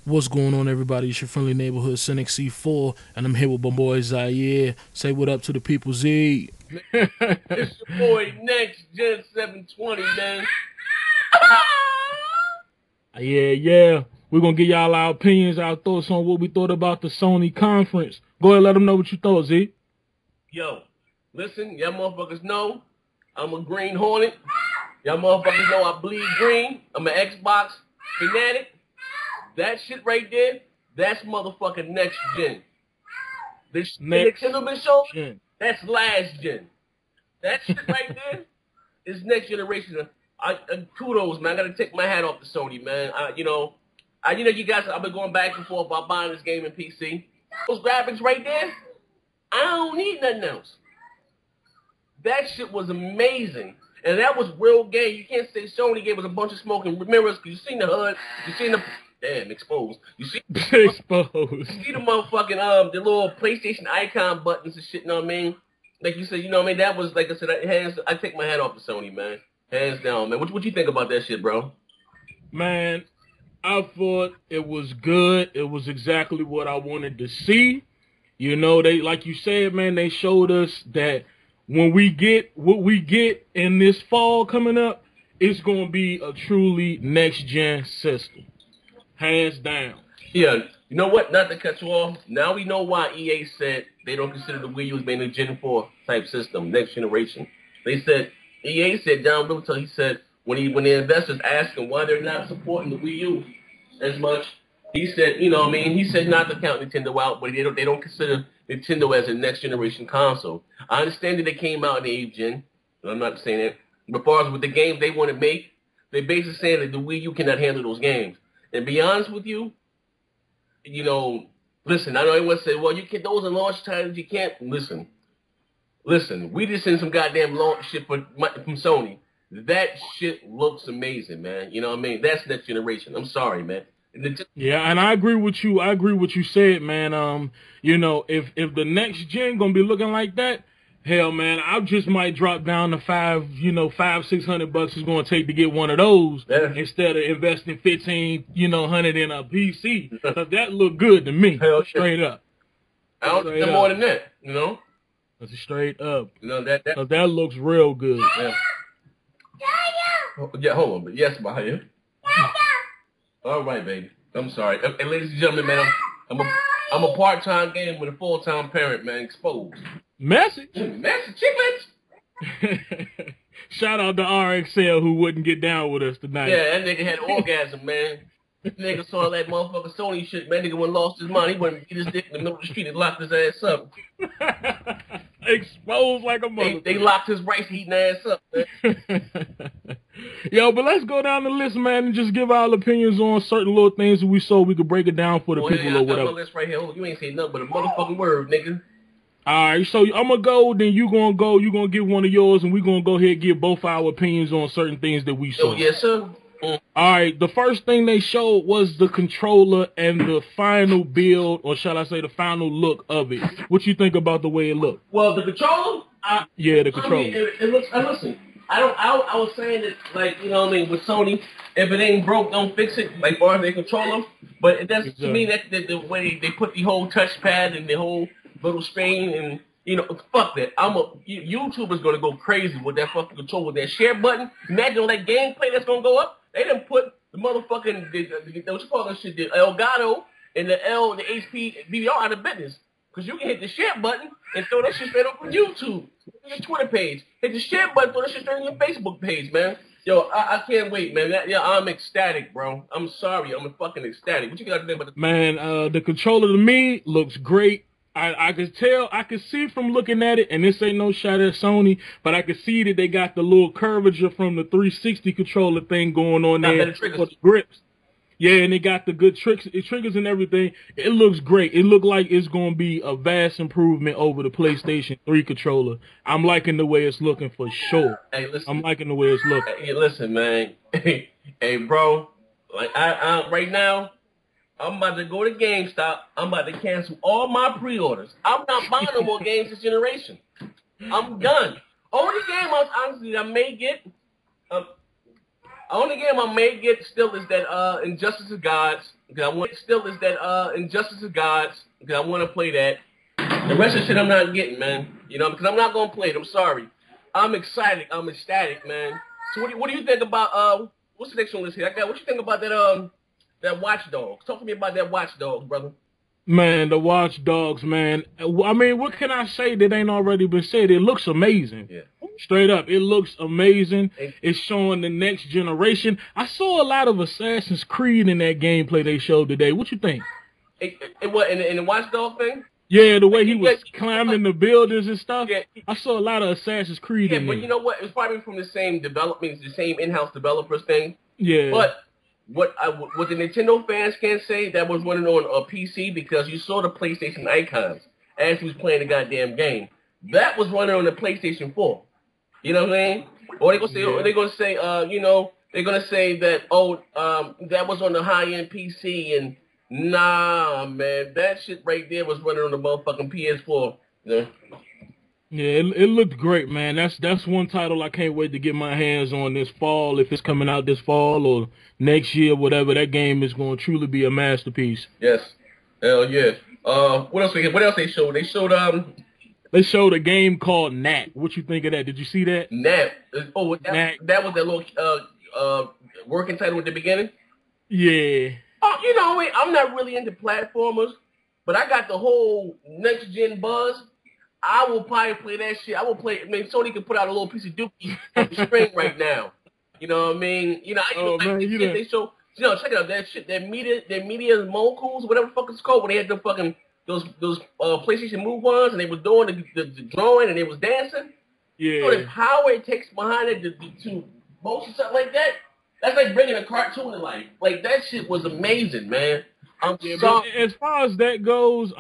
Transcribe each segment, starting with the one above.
What's going on, everybody? It's your friendly neighborhood Cynic C4, and I'm here with my boy Zaire. Say what up to the people, Z. It's your boy Next Gen 720, man. Yeah. We're going to give y'all our opinions, our thoughts on what we thought about the Sony conference. Go ahead and let them know what you thought, Z. Yo, listen, y'all motherfuckers know I'm a Green Hornet. Y'all motherfuckers know I bleed green. I'm an Xbox fanatic. That shit right there, that's motherfucking next gen. This Nintendo been showing, that's last gen. That shit right there is next generation. Kudos, man. I gotta take my hat off to Sony, man. You know, you guys. I've been going back and forth about buying this game in PC. Those graphics right there, I don't need nothing else. That shit was amazing, and that was real game. You can't say Sony gave us a bunch of smoke and mirrors. You seen the HUD, you seen the exposed. You see exposed. You see the motherfucking the little PlayStation icon buttons and shit. You know what I mean? Like you said, you know what I mean? That was, like I said, I take my hat off to Sony, man. Hands down, man. What you think about that shit, bro? Man, I thought it was good. It was exactly what I wanted to see. You know, they, like you said, man, they showed us that when we get what we get in this fall coming up, it's going to be a truly next-gen system. Hands down. Yeah, you know what? Not to cut you off. Now we know why EA said they don't consider the Wii U as being a Gen 4 type system, next generation. They said, EA said down below, he said, when the investors asked him why they're not supporting the Wii U as much, he said, you know what I mean? He said not to count Nintendo out, but they don't consider Nintendo as a next generation console. I understand that they came out in the 8th gen, and I'm not saying that. But as far as with the games they want to make, they're basically saying that the Wii U cannot handle those games. And to be honest with you, you know, listen, I know everyone said, well, you can't, those are launch titles, you can't. Listen, we just sent some goddamn launch shit from Sony. That shit looks amazing, man. You know what I mean? That's next generation. I'm sorry, man. Yeah, and I agree with you. I agree with what you said, man. You know, if the next gen gonna be looking like that, hell, man, I just might drop down to $500-600 is gonna take to get one of those instead of investing 1,500 in a PC. Cause that look good to me, straight up. I don't think more than that, you know. That's straight up. You know that looks real good. Yeah. Yeah, hold on, but yes, Bahia. All right, baby. I'm sorry. And ladies and gentlemen, man, I'm a part-time gamer with a full-time parent, man. Exposed. Message chicklets. Shout out to RXL who wouldn't get down with us tonight. Yeah, that nigga had orgasm, man. That nigga saw that motherfucking Sony shit, man. Nigga went lost his mind. He went and get his dick in the middle of the street and locked his ass up. Exposed like a mother. They locked his rice eating ass up, man. Yo, but let's go down the list, man, and just give our opinions on certain little things that we saw. We could break it down for the people or whatever. I got my list right here. Hold on, you ain't saying nothing but a motherfucking word, nigga. All right, so I'm going to go, then you going to go. You're going to give one of yours, and we're going to go ahead and give both our opinions on certain things that we saw. Oh, yes, sir. All right, the first thing they showed was the controller and the final build, or shall I say the final look of it. What you think about the way it looked? Well, the controller? Yeah, the controller. I mean, it looks, listen, I was saying that, like, you know what I mean, with Sony, if it ain't broke, don't fix it, like, far as their controller. But it does, to me, that the way they put the whole touchpad and the whole little screen and, you know, fuck that. YouTubers gonna go crazy with that fucking controller, with that share button. Imagine all that gameplay that's gonna go up. They done put the motherfucking, what you call that shit, the Elgato and the HP VVR out of business. Because you can hit the share button and throw that shit straight up on YouTube. Your Twitter page. Hit the share button, throw that shit straight on your Facebook page, man. Yo, I can't wait, man. I'm ecstatic, bro. I'm sorry. I'm fucking ecstatic. What you got to think about the... Man, the controller to me looks great. I could tell, I could see from looking at it, and this ain't no shot at Sony, but I could see that they got the little curvature from the 360 controller thing going on there for the grips. Yeah, and they got the good triggers and everything. It looks great. It looked like it's going to be a vast improvement over the PlayStation 3 controller. I'm liking the way it's looking for sure. Hey, listen. I'm liking the way it's looking. Hey, listen, man. Hey, bro. Like, I right now, I'm about to go to GameStop. I'm about to cancel all my pre-orders. I'm not buying no more games this generation. I'm done. Only game honestly I may get, Only game I may get still is that Injustice of Gods. Because I want to play that. The rest of the shit I'm not getting, man. You know, because I'm not gonna play it. I'm sorry. I'm excited. I'm ecstatic, man. So what do you think about what's the next one list here? What you think about that Watch Dogs? Talk to me about that Watch Dogs, brother. Man, the Watch Dogs, man. I mean, what can I say that ain't already been said? It looks amazing. Yeah. Straight up, it looks amazing. It's showing the next generation. I saw a lot of Assassin's Creed in that gameplay they showed today. What you think? What in the Watch Dog thing? Yeah, the way he was climbing the buildings and stuff. Yeah. I saw a lot of Assassin's Creed in there. But you know what? It was probably from the same development, the same in-house developers thing. Yeah. But what the Nintendo fans can say, that was running on a PC because you saw the PlayStation icons as he was playing the goddamn game. That was running on the PlayStation 4. You know what I mean? Or they're gonna say, you know, they're gonna say that that was on the high-end PC, and nah, man, that shit right there was running on the motherfucking PS4. Yeah. Yeah, it looked great, man. That's one title I can't wait to get my hands on this fall, if it's coming out this fall or next year, whatever. That game is going to truly be a masterpiece. Yes, hell yeah. What else they showed? They showed a game called Knack. What you think of that? Did you see that? Knack. Oh, that was that little working title at the beginning. Yeah. Oh, you know, I'm not really into platformers, but I got the whole next gen buzz. I will probably play that shit. I will play. I mean, Sony can put out a little piece of dookie on the string right now. You know what I mean? You know, they show. You know, check it out that shit. That media moguls, whatever the fuck it's called, when they had the fucking those PlayStation Move ones, and they was doing the drawing and they was dancing. Yeah. You know the power it takes behind it to motion something like that. That's like bringing a cartoon to life. Like that shit was amazing, man. But as far as that goes,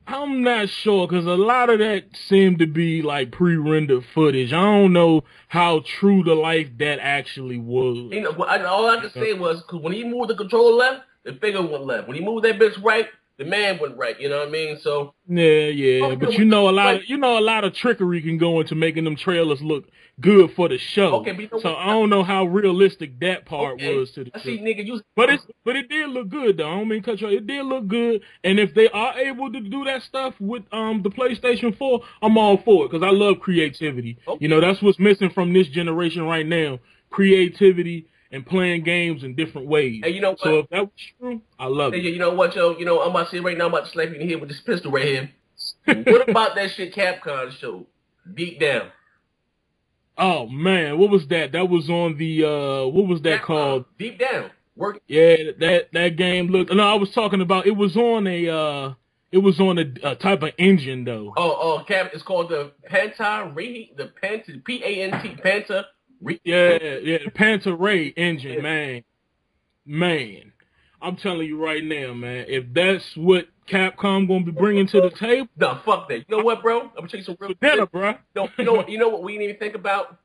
I'm not sure, because a lot of that seemed to be like pre-rendered footage. I don't know how true to life that actually was. You know, all I could say was, because when he moved the controller left, the figure went left. When he moved that bitch right, the man went right. You know what I mean? So yeah. But you know, a lot of trickery can go into making them trailers look good for the show. Okay, but you know so I don't know how realistic that part was to the show. See, nigga, but it did look good though. I don't mean cut you off. It did look good, and if they are able to do that stuff with the PlayStation 4, I'm all for it, because I love creativity. Okay. You know, that's what's missing from this generation right now: creativity and playing games in different ways. And you know what? So if that was true, I love it. You know what, yo? You know, I'm about to say right now, I'm about to slap you in the head with this pistol right here. What about that shit Capcom showed? Deep Down. Oh man, what was that? That was on the what was that called? Deep Down. Yeah, that game looked. No, I was talking about. It was on a type of engine though. It's called the Panta Ray. The Panta Pant Panta. Yeah, the Panta Ray engine, man. I'm telling you right now, man. If that's what Capcom gonna be bringing to the table, no, fuck that. You know what, bro? I'm gonna tell you some real shit, bro. No, you know what we didn't even think about?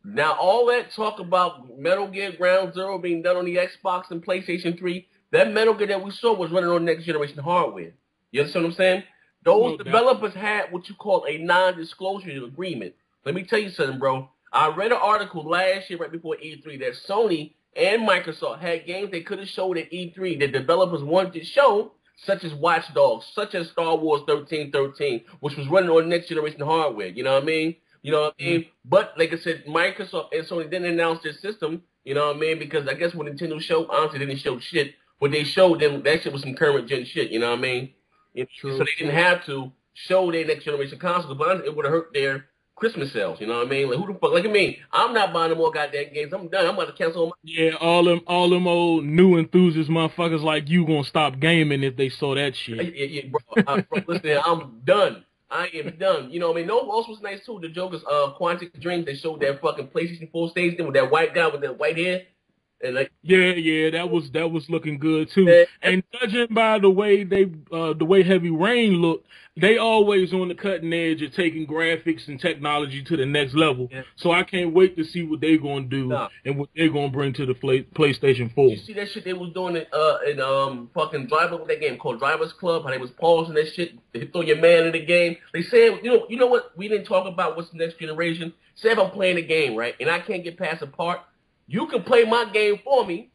Now, all that talk about Metal Gear Ground Zero being done on the Xbox and PlayStation 3, that Metal Gear that we saw was running on next generation hardware. You understand what I'm saying? Those developers had what you call a non-disclosure agreement. Let me tell you something, bro. I read an article last year right before E3 that Sony and Microsoft had games they could have showed at E3 that developers wanted to show, such as Watch Dogs, such as Star Wars 1313, which was running on next generation hardware. You know what I mean? You know what I mean? But like I said, Microsoft and Sony didn't announce their system. You know what I mean? Because I guess when Nintendo showed, honestly, they didn't show shit. When they showed them, that shit was some current gen shit. You know what I mean? So they didn't have to show their next generation console, but it would have hurt their Christmas sales. You know what I mean? Like, who the fuck? Like at me, I'm not buying no more goddamn games. I'm done. I'm about to cancel all my. Yeah, all them old new enthusiast motherfuckers like you gonna stop gaming if they saw that shit. Yeah, bro. Listen, I'm done. I am done. You know what I mean? No, also was nice too. The Joker's Quantic Dreams. They showed that fucking PlayStation 4 stage thing with that white guy with that white hair. And like, yeah, that was looking good too. And judging by the way the way Heavy Rain looked, they always on the cutting edge of taking graphics and technology to the next level. Yeah. So I can't wait to see what they're gonna do and what they're gonna bring to the PlayStation 4. You see that shit they was doing in fucking Driver, that game called Drivers Club? How they was pausing that shit. They throw your man in the game. They said, you know what? We didn't talk about what's the next generation. Say if I'm playing a game, right, and I can't get past a part. You can play my game for me.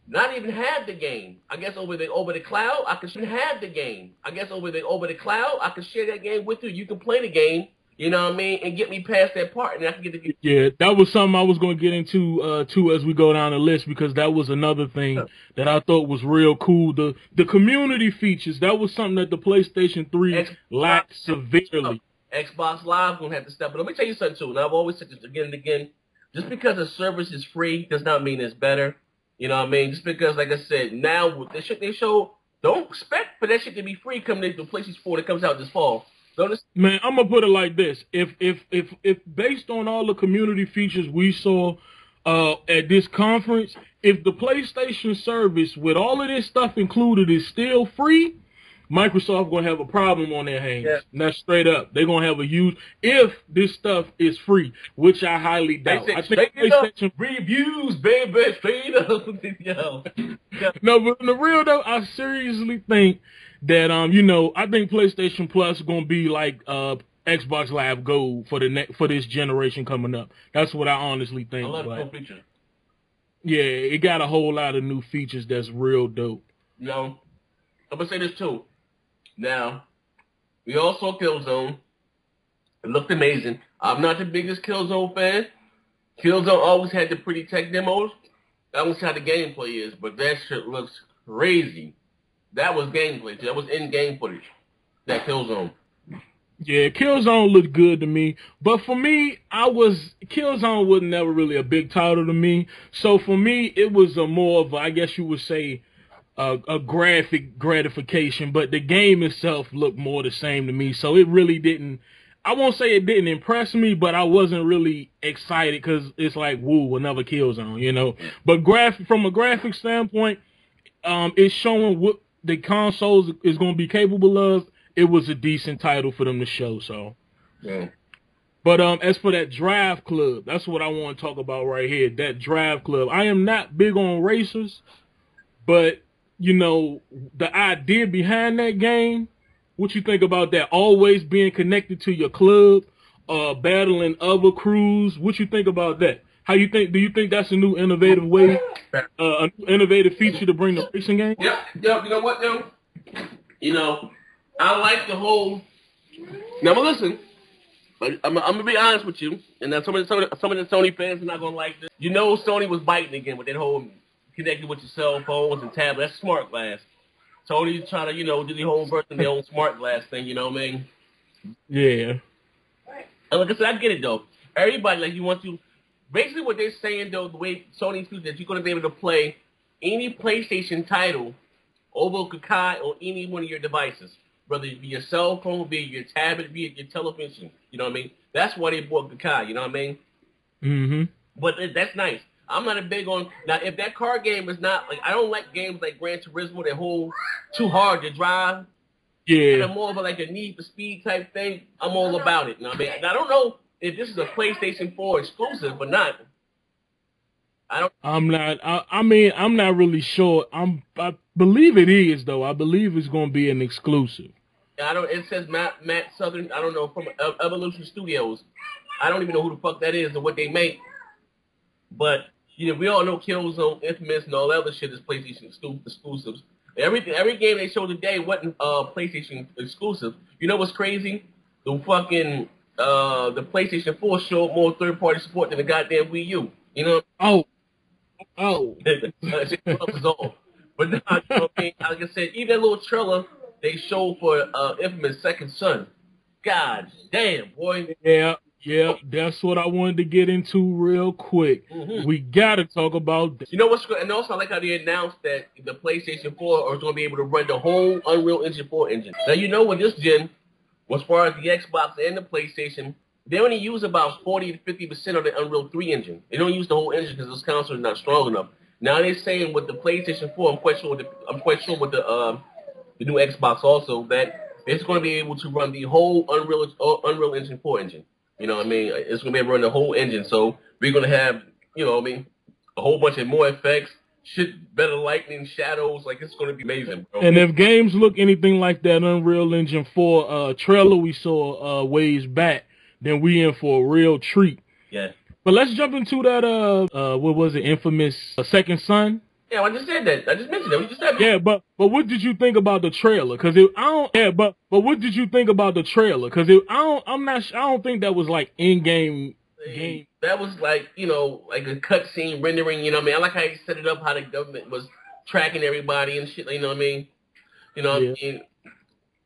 Not even have the game. I guess over the cloud, I can have the game. I guess over the cloud, I can share that game with you. You can play the game. You know what I mean, and get me past that part, and I can get the. Yeah, that was something I was going to get into too as we go down the list, because that was another thing that I thought was real cool. The community features, that was something that the PlayStation 3 lacked severely. Xbox Live gonna have to step up. Let me tell you something too. And I've always said this again and again. Just because a service is free does not mean it's better. You know what I mean? Just because, like I said, now with the shit they show, don't expect for that shit to be free coming into PlayStation 4 that comes out this fall. Man, I'm gonna put it like this: if based on all the community features we saw at this conference, if the PlayStation service with all of this stuff included is still free, Microsoft gonna have a problem on their hands. Yeah. And that's straight up. They're gonna have a huge if this stuff is free, which I highly doubt. I think PlayStation reviews, baby, straight up. No, but in the real though, I seriously think that I think PlayStation Plus is gonna be like Xbox Live Gold for this generation coming up. That's what I honestly think. I love the feature. Yeah, it got a whole lot of new features that's real dope. No, I'm gonna say this too. Now, we all saw Killzone. It looked amazing. I'm not the biggest Killzone fan. Killzone always had the pretty tech demos. That was how the gameplay is, but that shit looks crazy. That was gameplay. That was in-game footage. That Killzone. Yeah, Killzone looked good to me. But for me, Killzone was never really a big title to me. So for me, it was a more of, I guess you would say, a graphic gratification, but the game itself looked more the same to me. So it really didn't, I won't say it didn't impress me, but I wasn't really excited because it's like, woo, another Killzone, you know. But from a graphic standpoint, it's showing what the consoles is going to be capable of. It was a decent title for them to show, so. Yeah. But as for that Drive Club, that's what I want to talk about right here, that Drive Club. I am not big on racers, but you know, the idea behind that game, what you think about that? Always being connected to your club, battling other crews. What you think about that? Do you think that's a new innovative way, an innovative feature to bring the racing game? Yep. You know what, though? You know, I like the whole. Now, listen, I'm gonna be honest with you, and then some of the Sony fans are not gonna like this. You know, Sony was biting again with that whole connected with your cell phones and tablets. That's smart glass. Sony's trying to, do the whole version of their own smart glass thing, you know what I mean? Yeah. And like I said, I get it, though. Everybody, like, you want to... Basically what they're saying, though, the way Sony's doing that, you're going to be able to play any PlayStation title over Kakai on any one of your devices. Whether it be your cell phone, be it your tablet, be it your television. You know what I mean? That's why they bought Kakai, you know what I mean? Mm-hmm. But that's nice. I'm not a big on now. If that car game is not like, I don't like games like Gran Turismo that hold too hard to drive. Yeah, and I'm more of a Need for Speed type thing. I'm all about it. You know what I mean? And I don't know if this is a PlayStation 4 exclusive or not. I'm not. I'm not really sure. I believe it is though. I believe it's going to be an exclusive. It says Matt Southern. I don't know, from Evolution Studios. I don't even know who the fuck that is or what they make. But we all know Killzone, Infamous, and all that other shit is PlayStation exclusives. Every game they showed today wasn't PlayStation exclusive. You know what's crazy? The fucking the PlayStation 4 showed more third-party support than the goddamn Wii U. You know? Oh. But nah, you know what I mean? Like I said, even that little trailer they showed for Infamous Second Son. God damn, boy. Yeah, that's what I wanted to get into real quick. Mm-hmm. We gotta talk about that. You know what's good? And also I like how they announced that the PlayStation 4 is going to be able to run the whole Unreal Engine 4 engine. Now, with this gen, as far as the Xbox and the PlayStation, they only use about 40 to 50% of the Unreal 3 engine. They don't use the whole engine because those consoles are not strong enough. Now they're saying with the PlayStation 4, I'm quite sure with the new Xbox also, that it's going to be able to run the whole Unreal Engine 4 engine. You know what I mean? It's going to be able to run the whole engine. So we're going to have, a whole bunch of more effects, shit, better lighting, shadows. Like, it's going to be amazing, bro. And if games look anything like that Unreal Engine 4 trailer we saw ways back, then we in for a real treat. Yeah. But let's jump into that what was it, infamous Second Son? Yeah, I just said that. I just mentioned that. We just said that. Yeah, but what did you think about the trailer? Cause I don't. Yeah, but what did you think about the trailer? Cause I don't think that was like in game game. That was like, like a cutscene rendering. You know what I mean? I like how he set it up, how the government was tracking everybody and shit. You know what I mean? You know what I mean?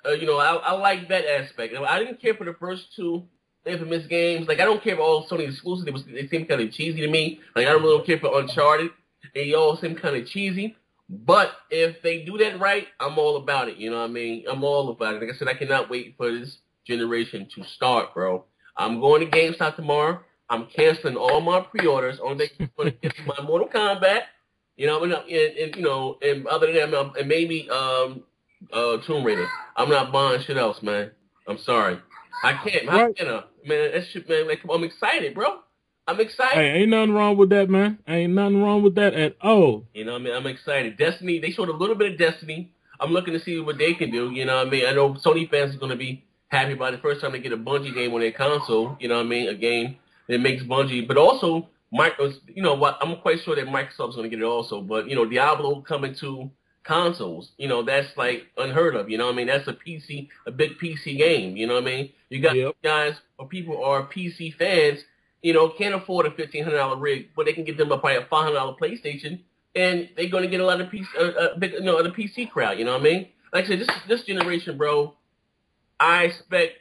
I like that aspect. I didn't care for the first two infamous games. Like, I don't care for all Sony exclusives. They seem kind of cheesy to me. Like, I don't really care for Uncharted. They all seem kind of cheesy. But if they do that right, I'm all about it. You know what I mean? I'm all about it. Like I said, I cannot wait for this generation to start, bro. I'm going to GameStop tomorrow. I'm canceling all my pre-orders. Only thing I'm going to get my Mortal Kombat. And other than that, and maybe Tomb Raider. I'm not buying shit else, man. I'm sorry. I can't. Right. Man, that shit, man. Like, I'm excited, bro. I'm excited. Hey, ain't nothing wrong with that, man. Ain't nothing wrong with that at all. You know what I mean? I'm excited. Destiny, they showed a little bit of Destiny. I'm looking to see what they can do. You know what I mean? I know Sony fans are going to be happy about the first time they get a Bungie game on their console. You know what I mean? A game that makes Bungie. But also, I'm quite sure that Microsoft's going to get it also. But, Diablo coming to consoles, that's like unheard of. You know what I mean? That's a big PC game. You know what I mean? You got guys or people who are PC fans, can't afford a $1,500 rig, but they can get them probably a $500 PlayStation, and they're going to get a lot of the PC crowd. You know what I mean? Like I said, this generation, bro, I expect,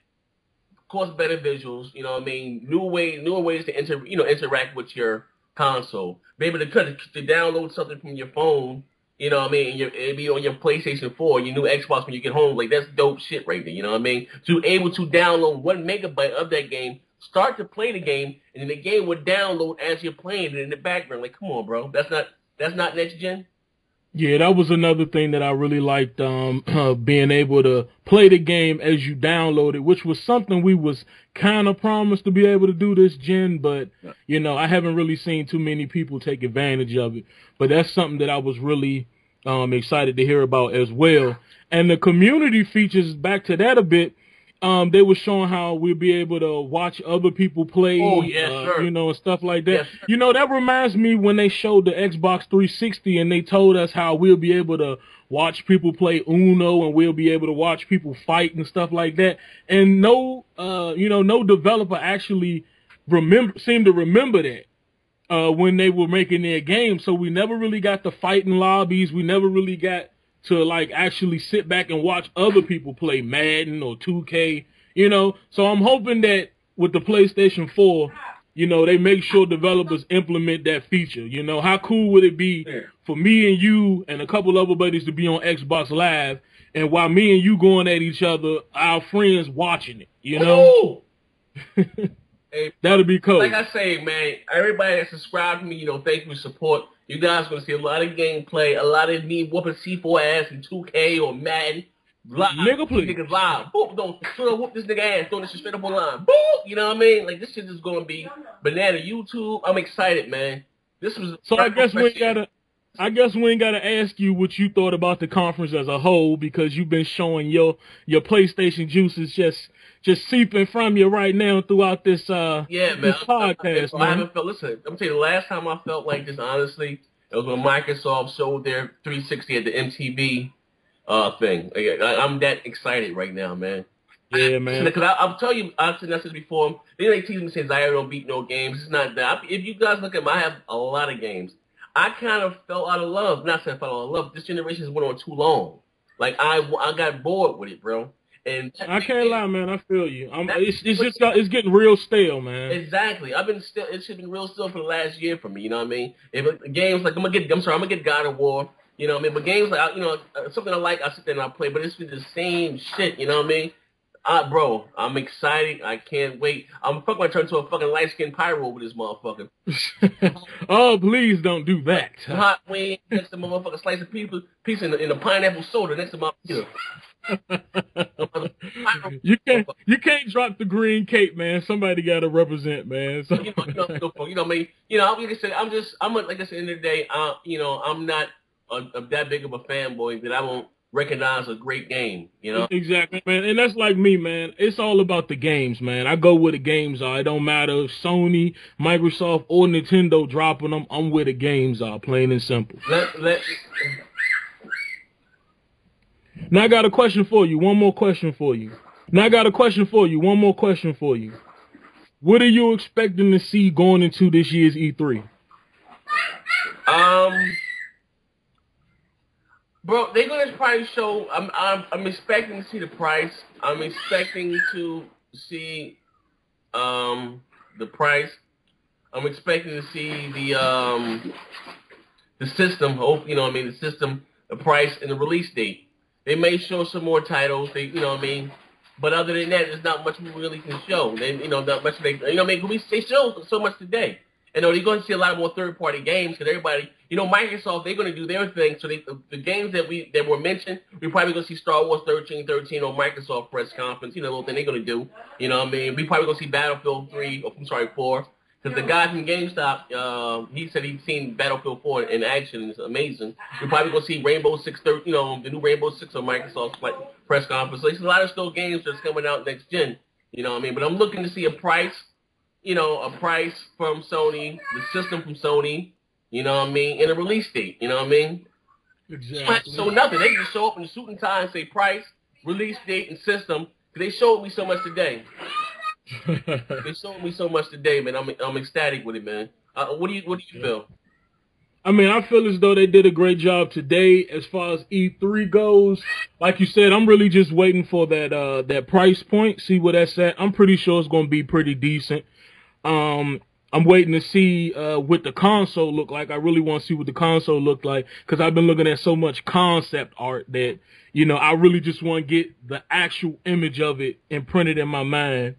of course, better visuals. You know what I mean? Newer ways to interact with your console. Be able to download something from your phone. You know what I mean? It'd be on your PlayStation 4, your new Xbox when you get home. Like, that's dope shit right there. You know what I mean? To be able to download 1 megabyte of that game, start to play the game, and then the game would download as you're playing it in the background. Like, come on, bro. That's not next gen. Yeah, that was another thing that I really liked, being able to play the game as you download it, which was something we was kind of promised to be able to do this gen, but, I haven't really seen too many people take advantage of it. But that's something that I was really excited to hear about as well. And the community features, back to that a bit, they were showing how we'll be able to watch other people play, and stuff like that. Yes, that reminds me when they showed the Xbox 360 and they told us how we'll be able to watch people play Uno and we'll be able to watch people fight and stuff like that. And no developer actually seemed to remember that when they were making their game. So we never really got to fight in lobbies. We never really got to like actually sit back and watch other people play Madden or 2K, So I'm hoping that with the PlayStation 4, they make sure developers implement that feature. How cool would it be for me and you and a couple other buddies to be on Xbox Live, and while me and you going at each other, our friends watching it, Hey, that'd be cool. Like I say, man, everybody that subscribed to me, thank you for support. You guys are going to see a lot of gameplay, a lot of me whooping C4 ass in 2K or Madden. Live. Nigga, please. Niggas live. Boop, don't whoop this nigga ass, throwing this shit straight up online. Boop, you know what I mean? Like, this shit is going to be banana YouTube. I'm excited, man. This was so I guess we ain't gotta ask you what you thought about the conference as a whole, because you've been showing your PlayStation juices just seeping from you right now throughout this this podcast, man. I haven't felt. Listen, I'm gonna tell you, the last time I felt like this, honestly, it was when Microsoft showed their 360 at the MTV thing. I'm that excited right now, man. Yeah, man. Because I'll tell you, I've said this before. They like teasing me saying Zaire don't beat no games. It's not that. If you guys look at me, I have a lot of games. I kind of fell out of love. Not saying I fell out of love. This generation has went on too long. Like, I got bored with it, bro. And I can't lie, man. I feel you. It's getting real stale, man. Exactly. It's been real still for the last year for me. You know what I mean? If games like I'm gonna get God of War. You know what I mean? But games like something I like, I sit there and I play. But it's been the same shit. You know what I mean? Bro, I'm excited. I can't wait. I'm fucking gonna turn into a fucking light skinned pyro with this motherfucker. Oh, please don't do that. Hot wing next to my motherfucker, slice of piece in the pineapple soda next to my. You can't drop the green cape, man. Somebody got to represent, man. So. You know what I mean? Like I said, like I said, at the end of the day, I'm not that big of a fanboy that I won't recognize a great game, you know? Exactly, man. And that's like me, man. It's all about the games, man. I go where the games are. It don't matter if Sony, Microsoft, or Nintendo dropping them. I'm where the games are, plain and simple. Now I got a question for you. One more question for you. What are you expecting to see going into this year's E3? Bro, they're gonna probably show. I'm expecting to see the price. I'm expecting to see the price. I'm expecting to see the system. The system, the price, and the release date. They may show some more titles. But other than that, there's not much we really can show. Not much they showed so much today. And you're going to see a lot more third-party games because everybody, Microsoft, they're going to do their thing. So the games that were mentioned, we're probably going to see Star Wars 1313 on Microsoft press conference. Little thing they're going to do. We probably going to see Battlefield 4. Because the guy from GameStop, he said he'd seen Battlefield 4 in action. It's amazing. We're probably going to see Rainbow Six, the new Rainbow Six on Microsoft's press conference. So there's a lot of still games that's coming out next gen. But I'm looking to see a price. A price from Sony, the system from Sony, and a release date, Exactly. So nothing. They just show up in a suit and tie and say price, release date, and system. They showed me so much today. They showed me so much today, man. I'm ecstatic with it, man. What do you feel? I mean, I feel as though they did a great job today as far as E3 goes. Like you said, I'm really just waiting for that price point, see where that's at. I'm pretty sure it's going to be pretty decent. I'm waiting to see what the console look like. I really want to see what the console look like because I've been looking at so much concept art that, I really just want to get the actual image of it imprinted in my mind.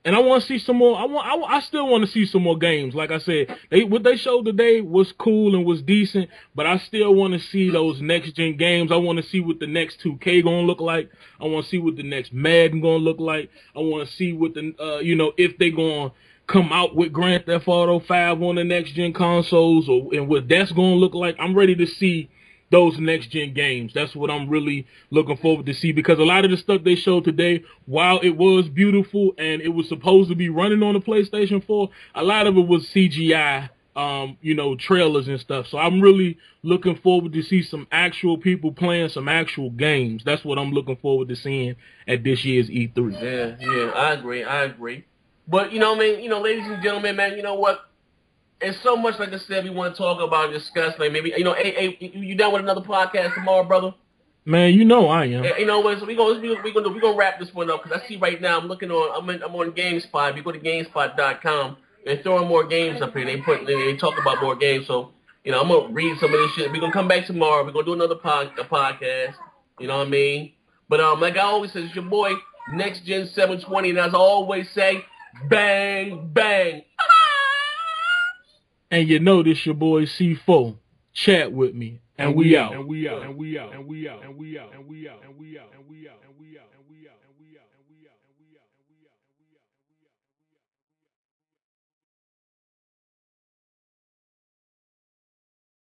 And I want to see some more. I still want to see some more games. Like I said, what they showed today was cool and was decent, but I still want to see those next gen games. I want to see what the next 2K gonna look like. I want to see what the next Madden gonna look like. I want to see what the if they gonna come out with Grand Theft Auto 5 on the next gen consoles and what that's gonna look like. I'm ready to see those next gen games. That's what I'm really looking forward to see because a lot of the stuff they showed today, while it was beautiful and it was supposed to be running on the PlayStation 4, a lot of it was CGI, trailers and stuff. So I'm really looking forward to see some actual people playing some actual games. That's what I'm looking forward to seeing at this year's E3. Yeah, I agree. But, ladies and gentlemen, man, you know what? It's so much, like I said, we want to talk about and discuss. Like maybe, hey, you down with another podcast tomorrow, brother? Man, you know I am. So we're gonna wrap this one up because I see right now I'm on GameSpot. If you go to GameSpot.com, they're throwing more games up here. They talk about more games. So I'm gonna read some of this shit. We're gonna come back tomorrow. We're gonna do another podcast. You know what I mean? But like I always say, it's your boy Next Gen 720, and as I always say, bang bang. And this your boy C4. Chat with me. And we out.